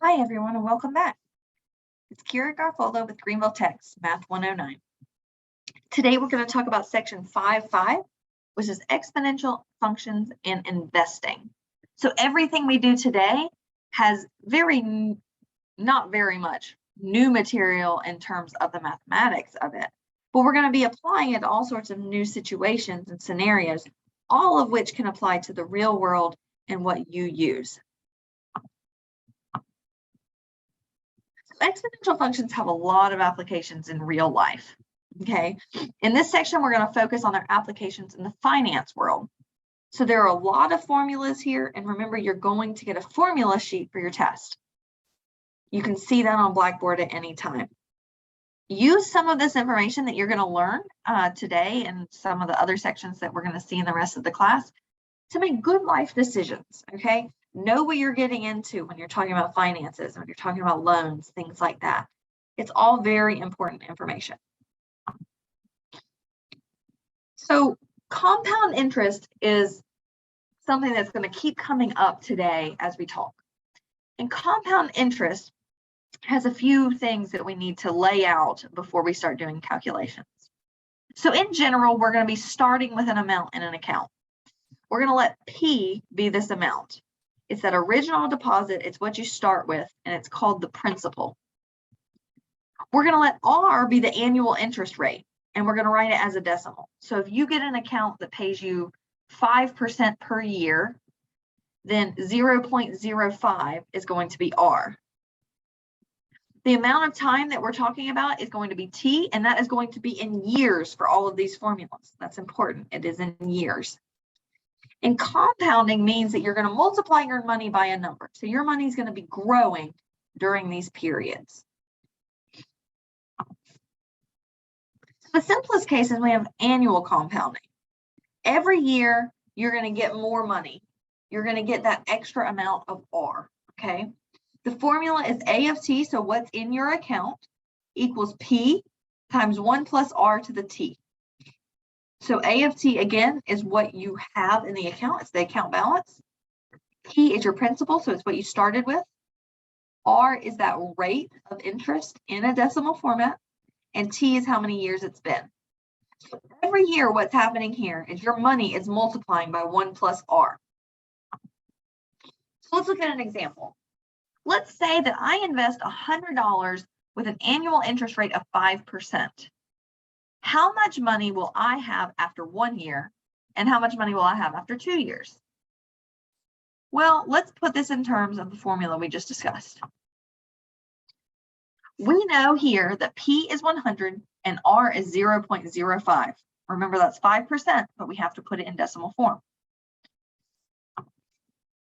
Hi, everyone, and welcome back. It's Kira Garfoldo with Greenville Tech's Math 109. Today, we're going to talk about section 5.5, which is exponential functions and investing. So everything we do today has not very much new material in terms of the mathematics of it, but we're going to be applying it to all sorts of new situations and scenarios, all of which can apply to the real world and what you use. Exponential functions have a lot of applications in real life, okay? In this section, we're going to focus on their applications in the finance world. So there are a lot of formulas here, and remember, you're going to get a formula sheet for your test. You can see that on Blackboard at any time. Use some of this information that you're going to learn today and some of the other sections that we're going to see in the rest of the class to make good life decisions, okay? Know what you're getting into when you're talking about finances, when you're talking about loans, things like that. It's all very important information. So compound interest is something that's going to keep coming up today as we talk. And compound interest has a few things that we need to lay out before we start doing calculations. So in general, we're going to be starting with an amount in an account. We're going to let P be this amount. It's that original deposit, it's what you start with, and it's called the principal. We're going to let R be the annual interest rate, and we're going to write it as a decimal. So if you get an account that pays you 5% per year, then 0.05 is going to be R. The amount of time that we're talking about is going to be T, and that is going to be in years for all of these formulas. That's important. It is in years. And compounding means that you're going to multiply your money by a number. So your money is going to be growing during these periods. The simplest case is we have annual compounding. Every year, you're going to get more money. You're going to get that extra amount of R, okay? The formula is A of T, so what's in your account, equals P times 1 plus R to the T. So A of T, again, is what you have in the account. It's the account balance. P is your principal, so it's what you started with. R is that rate of interest in a decimal format. And T is how many years it's been. So every year, what's happening here is your money is multiplying by 1 plus R. So let's look at an example. Let's say that I invest $100 with an annual interest rate of 5%. How much money will I have after 1 year, and how much money will I have after 2 years? Well, let's put this in terms of the formula we just discussed. We know here that P is 100 and R is 0.05. Remember, that's 5%, but we have to put it in decimal form.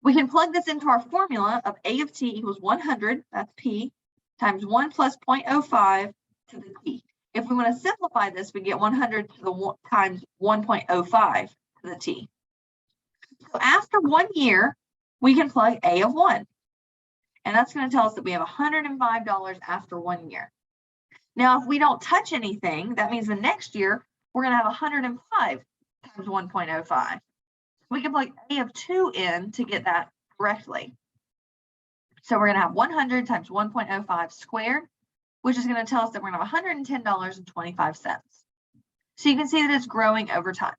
We can plug this into our formula of A of T equals 100, that's P, times 1 plus 0.05 to the T. If we want to simplify this, we get 100 to the times 1.05 to the T. So after 1 year, we can plug A of 1. And that's going to tell us that we have $105 after 1 year. Now, if we don't touch anything, that means the next year, we're going to have 105 times 1.05. We can plug A of 2 in to get that correctly. So we're going to have 100 times 1.05 squared, which is going to tell us that we're going to have $110.25. So you can see that it's growing over time.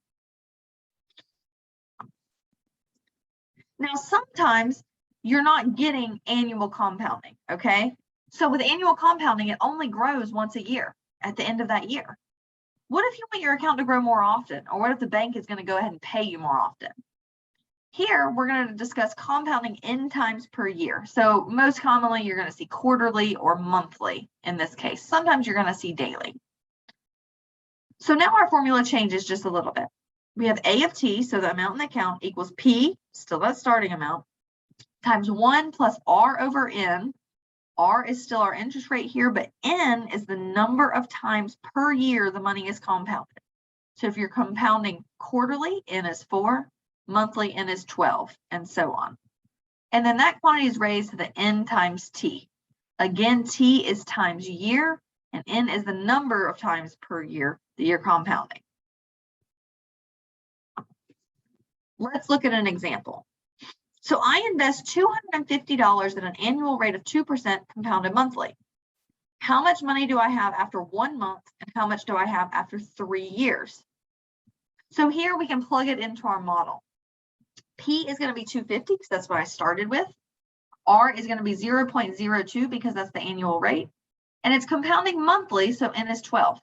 Now, sometimes you're not getting annual compounding, okay? So with annual compounding, it only grows once a year at the end of that year. What if you want your account to grow more often? Or what if the bank is going to go ahead and pay you more often? Here, we're going to discuss compounding in times per year. So most commonly, you're going to see quarterly or monthly in this case. Sometimes you're going to see daily. So now our formula changes just a little bit. We have A of T, so the amount in the account equals P, still that starting amount, times 1 plus R over N. R is still our interest rate here, but N is the number of times per year the money is compounded. So if you're compounding quarterly, N is 4. Monthly, N is 12, and so on. And then that quantity is raised to the N times T. Again, T is times year, and N is the number of times per year that you're compounding. Let's look at an example. So I invest $250 at an annual rate of 2% compounded monthly. How much money do I have after 1 month, and how much do I have after 3 years? So here we can plug it into our model. P is going to be 250 because that's what I started with. R is going to be 0.02 because that's the annual rate. And it's compounding monthly, so N is 12.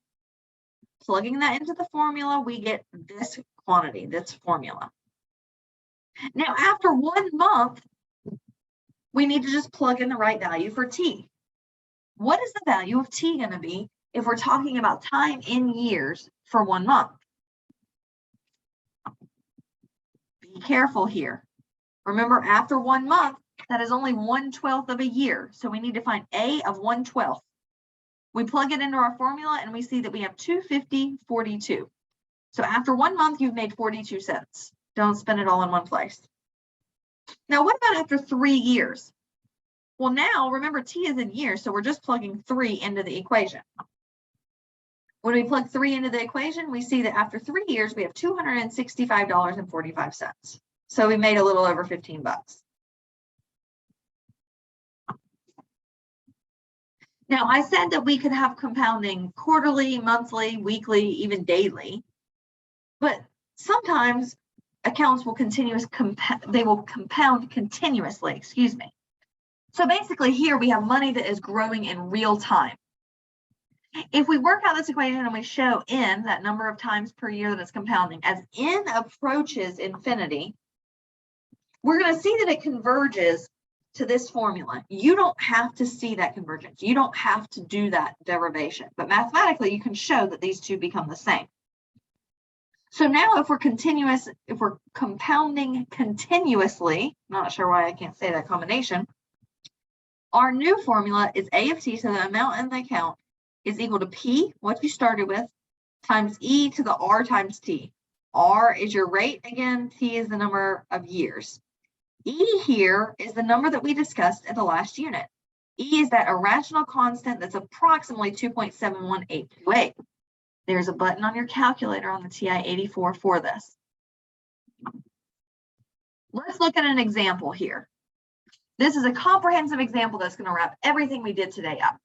Plugging that into the formula, we get this quantity, this formula. Now, after 1 month, we need to just plug in the right value for T. What is the value of T going to be if we're talking about time in years for 1 month? Be careful here. Remember, after 1 month, that is only 1/12 of a year. So we need to find A of 1/12. We plug it into our formula and we see that we have 250.42. So after 1 month, you've made 42 cents. Don't spend it all in one place. Now, what about after 3 years? Well, now remember T is in years, so we're just plugging 3 into the equation. When we plug 3 into the equation, we see that after 3 years, we have $265.45. So we made a little over 15 bucks. Now, I said that we could have compounding quarterly, monthly, weekly, even daily, but sometimes accounts will compound continuously, excuse me. So basically here we have money that is growing in real time. If we work out this equation and we show N, that number of times per year that it's compounding, as N approaches infinity, we're going to see that it converges to this formula. You don't have to see that convergence. You don't have to do that derivation, but mathematically you can show that these two become the same. So now if we're compounding continuously, not sure why I can't say that combination, our new formula is A of T, so the amount in the account is equal to P, what you started with, times E to the R times T. R is your rate again, T is the number of years. E here is the number that we discussed at the last unit. E is that irrational constant that's approximately 2.71828. There's a button on your calculator on the TI-84 for this. Let's look at an example here. This is a comprehensive example that's going to wrap everything we did today up.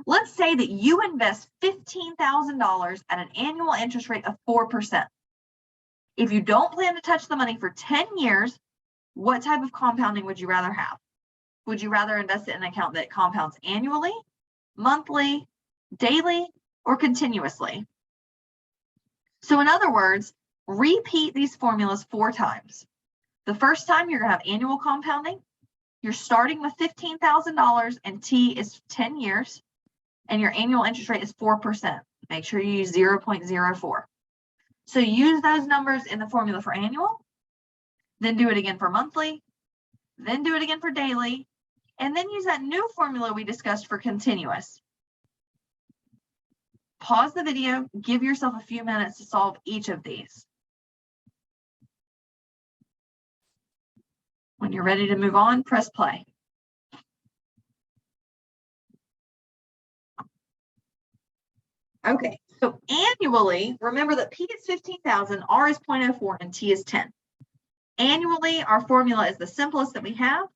Let's say that you invest $15,000 at an annual interest rate of 4%. If you don't plan to touch the money for 10 years, what type of compounding would you rather have? Would you rather invest it in an account that compounds annually, monthly, daily, or continuously? So in other words, repeat these formulas 4 times. The first time you're going to have annual compounding. You're starting with $15,000 and T is 10 years, and your annual interest rate is 4%. Make sure you use 0.04. So use those numbers in the formula for annual, then do it again for monthly, then do it again for daily, and then use that new formula we discussed for continuous. Pause the video, give yourself a few minutes to solve each of these. When you're ready to move on, press play. Okay, so annually, remember that P is 15,000, R is 0.04, and T is 10. Annually, our formula is the simplest that we have.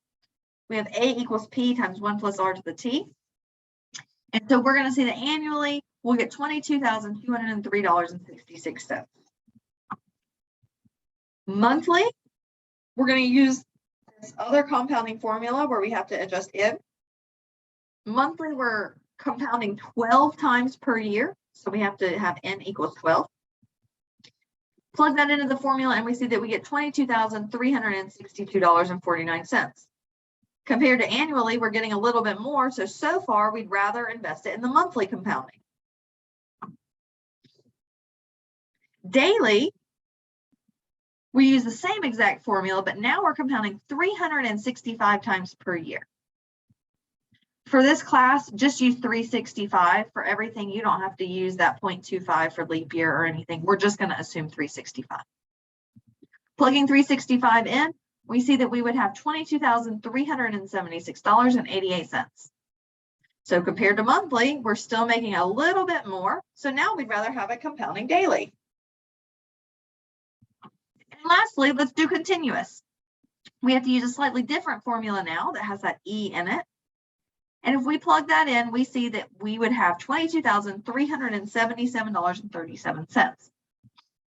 We have A equals P times 1 plus R to the T. And so we're going to see that annually, we'll get $22,203.66. Monthly, we're going to use this other compounding formula where we have to adjust N. Monthly, we're compounding 12 times per year. So we have to have N equals 12. Plug that into the formula and we see that we get $22,362.49. Compared to annually, we're getting a little bit more. So far, we'd rather invest it in the monthly compounding. Daily, we use the same exact formula, but now we're compounding 365 times per year. For this class, just use 365 for everything. You don't have to use that 0.25 for leap year or anything. We're just going to assume 365. Plugging 365 in, we see that we would have $22,376.88. So compared to monthly, we're still making a little bit more. So now we'd rather have it compounding daily. And lastly, let's do continuous. We have to use a slightly different formula now that has that E in it. And if we plug that in, we see that we would have $22,377.37.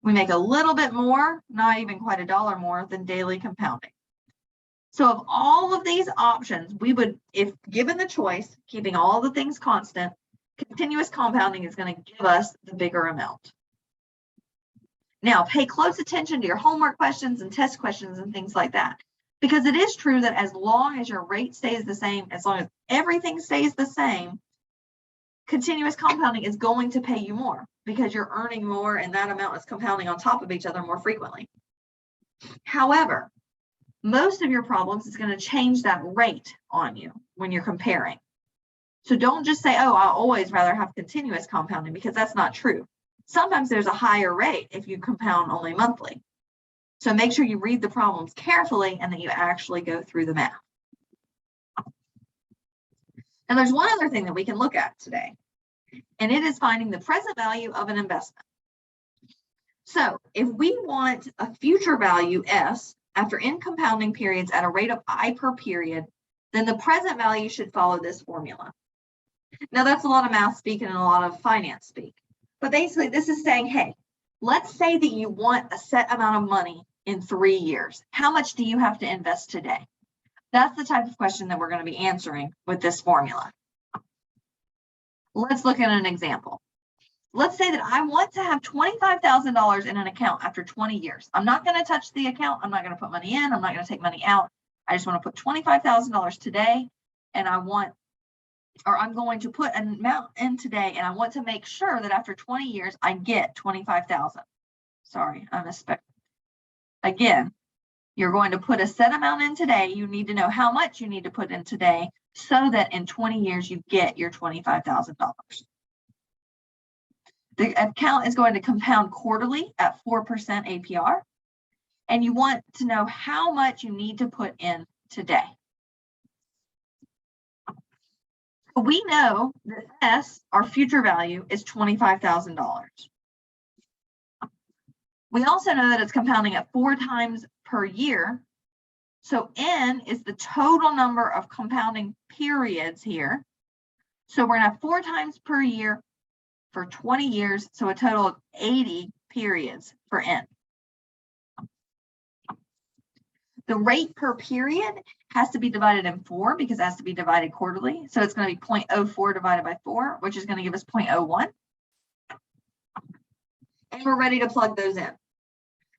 We make a little bit more, not even quite $1 more than daily compounding. So of all of these options, we would, if given the choice, keeping all the things constant, continuous compounding is going to give us the bigger amount. Now, pay close attention to your homework questions and test questions and things like that, because it is true that as long as your rate stays the same, as long as everything stays the same, continuous compounding is going to pay you more because you're earning more and that amount is compounding on top of each other more frequently. However, most of your problems is going to change that rate on you when you're comparing. So don't just say, oh, I'll always rather have continuous compounding, because that's not true. Sometimes there's a higher rate if you compound only monthly. So make sure you read the problems carefully and that you actually go through the math. And there's one other thing that we can look at today, and it is finding the present value of an investment. So if we want a future value S after n compounding periods at a rate of I per period, then the present value should follow this formula. Now that's a lot of math speak and a lot of finance speak, but basically this is saying, hey, let's say that you want a set amount of money in 3 years. How much do you have to invest today? That's the type of question that we're going to be answering with this formula. Let's look at an example. Let's say that I want to have $25,000 in an account after 20 years. I'm not going to touch the account. I'm not going to put money in. I'm not going to take money out. I just want to put $25,000 today, and I'm going to put an amount in today, and I want to make sure that after 20 years, I get $25,000. Sorry, I misspoke. Again, you're going to put a set amount in today. You need to know how much you need to put in today so that in 20 years, you get your $25,000. The account is going to compound quarterly at 4% APR, and you want to know how much you need to put in today. We know that S, our future value, is $25,000. We also know that it's compounding at 4 times per year. So N is the total number of compounding periods here. So we're going to have 4 times per year for 20 years, so a total of 80 periods for N. The rate per period has to be divided in 4 because it has to be divided quarterly. So it's going to be 0.04 divided by 4, which is going to give us 0.01. And we're ready to plug those in.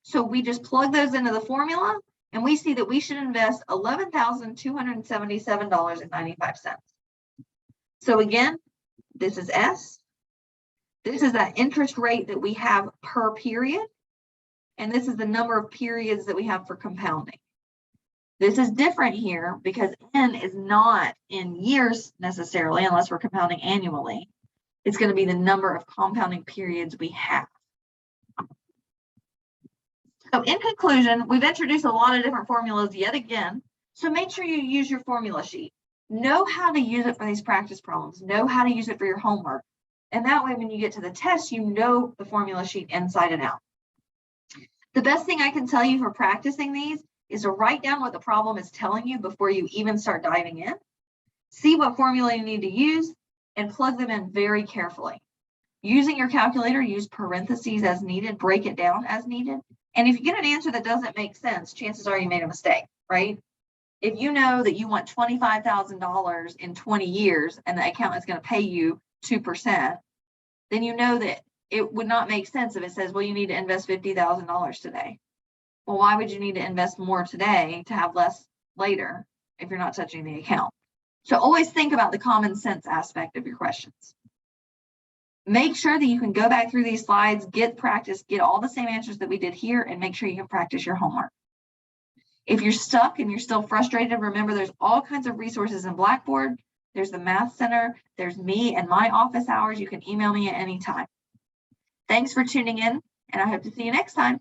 So we just plug those into the formula, and we see that we should invest $11,277.95. So again, this is S. This is that interest rate that we have per period. And this is the number of periods that we have for compounding. This is different here because N is not in years necessarily, unless we're compounding annually. It's going to be the number of compounding periods we have. So in conclusion, we've introduced a lot of different formulas yet again. So make sure you use your formula sheet. Know how to use it for these practice problems. Know how to use it for your homework. And that way, when you get to the test, you know the formula sheet inside and out. The best thing I can tell you for practicing these is to write down what the problem is telling you before you even start diving in. See what formula you need to use and plug them in very carefully. Using your calculator, use parentheses as needed, break it down as needed. And if you get an answer that doesn't make sense, chances are you made a mistake, right? If you know that you want $25,000 in 20 years and the account is going to pay you 2%, then you know that it would not make sense if it says, well, you need to invest $50,000 today. Well, why would you need to invest more today to have less later if you're not touching the account? So always think about the common sense aspect of your questions. Make sure that you can go back through these slides, get practice, get all the same answers that we did here, and make sure you can practice your homework. If you're stuck and you're still frustrated, remember there's all kinds of resources in Blackboard. There's the Math Center. There's me and my office hours. You can email me at any time. Thanks for tuning in, and I hope to see you next time.